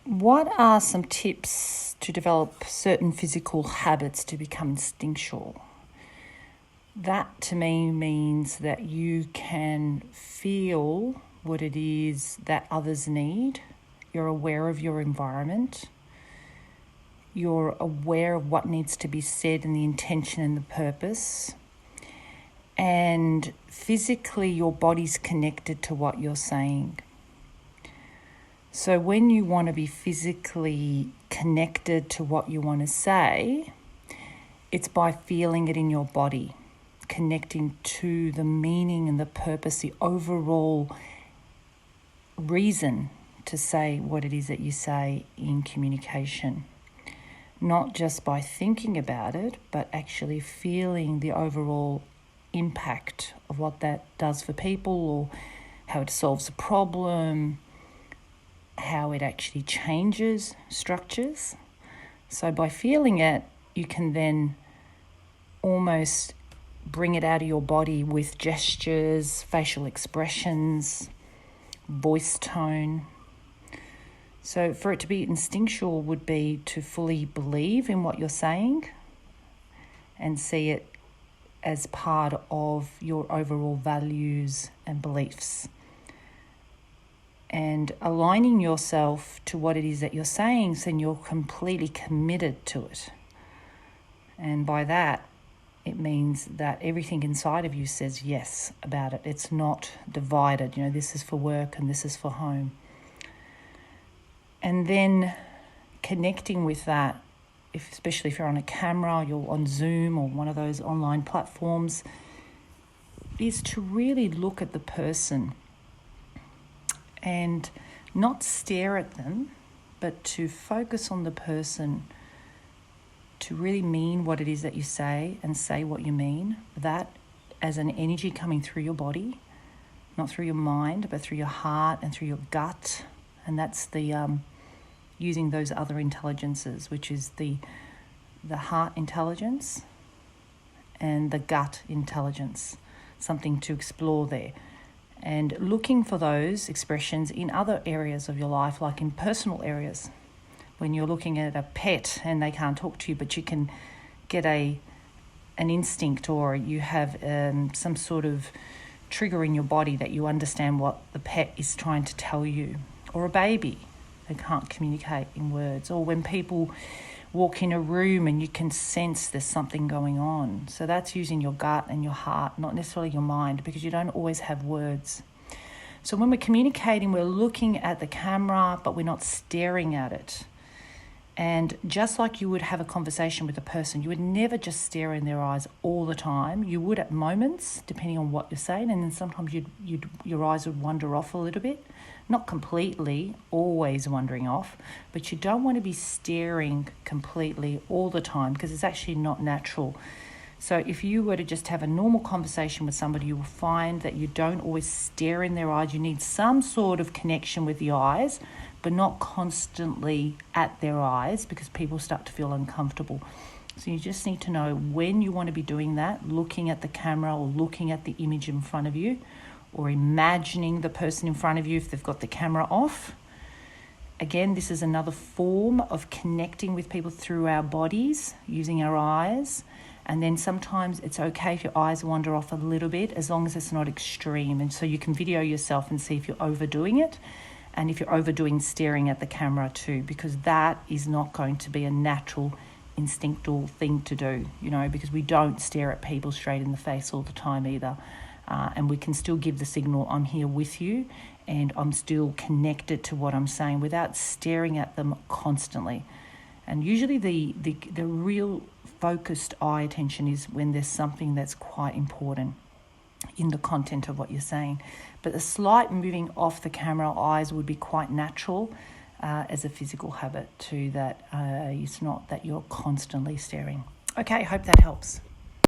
What are some tips to develop certain physical habits to become instinctual? That to me means that you can feel what it is that others need. You're aware of your environment. You're aware of what needs to be said and the intention and the purpose. And physically, your body's connected to what you're saying. So when you want to be physically connected to what you want to say, it's by feeling it in your body, connecting to the meaning and the purpose, the overall reason to say what it is that you say in communication. Not just by thinking about it, but actually feeling the overall impact of what that does for people, or how it solves a problem, how it actually changes structures. So by feeling it, you can then almost bring it out of your body with gestures, facial expressions, voice tone. So for it to be instinctual would be to fully believe in what you're saying and see it as part of your overall values and beliefs. And aligning yourself to what it is that you're saying, so then you're completely committed to it. And by that, it means that everything inside of you says yes about it. It's not divided, this is for work and this is for home. And then connecting with that, especially if you're on a camera, you're on Zoom or one of those online platforms, is to really look at the person and not stare at them, but to focus on the person, to really mean what it is that you say and say what you mean. That as an energy coming through your body, not through your mind, but through your heart and through your gut. And that's the using those other intelligences, which is the heart intelligence and the gut intelligence. Something to explore there. And looking for those expressions in other areas of your life, like in personal areas. When you're looking at a pet and they can't talk to you, but you can get an instinct, or you have some sort of trigger in your body that you understand what the pet is trying to tell you. Or a baby that can't communicate in words. Or when people walk in a room and you can sense there's something going on. So that's using your gut and your heart, not necessarily your mind, because you don't always have words. So when we're communicating, we're looking at the camera, but we're not staring at it. And just like you would have a conversation with a person, you would never just stare in their eyes all the time. You would at moments, depending on what you're saying, and then sometimes your eyes would wander off a little bit. Not completely, always wandering off, but you don't want to be staring completely all the time, because it's actually not natural. So if you were to just have a normal conversation with somebody, you will find that you don't always stare in their eyes. You need some sort of connection with the eyes, but not constantly at their eyes, because people start to feel uncomfortable. So you just need to know when you want to be doing that, looking at the camera or looking at the image in front of you, or imagining the person in front of you if they've got the camera off. Again, this is another form of connecting with people through our bodies, using our eyes. And then sometimes it's okay if your eyes wander off a little bit, as long as it's not extreme. And so you can video yourself and see if you're overdoing it, and if you're overdoing staring at the camera too, because that is not going to be a natural, instinctual thing to do, because we don't stare at people straight in the face all the time either. And we can still give the signal, I'm here with you, and I'm still connected to what I'm saying without staring at them constantly. And usually the real focused eye attention is when there's something that's quite important in the content of what you're saying. But the slight moving off the camera eyes would be quite natural as a physical habit too, that it's not that you're constantly staring. Okay, hope that helps.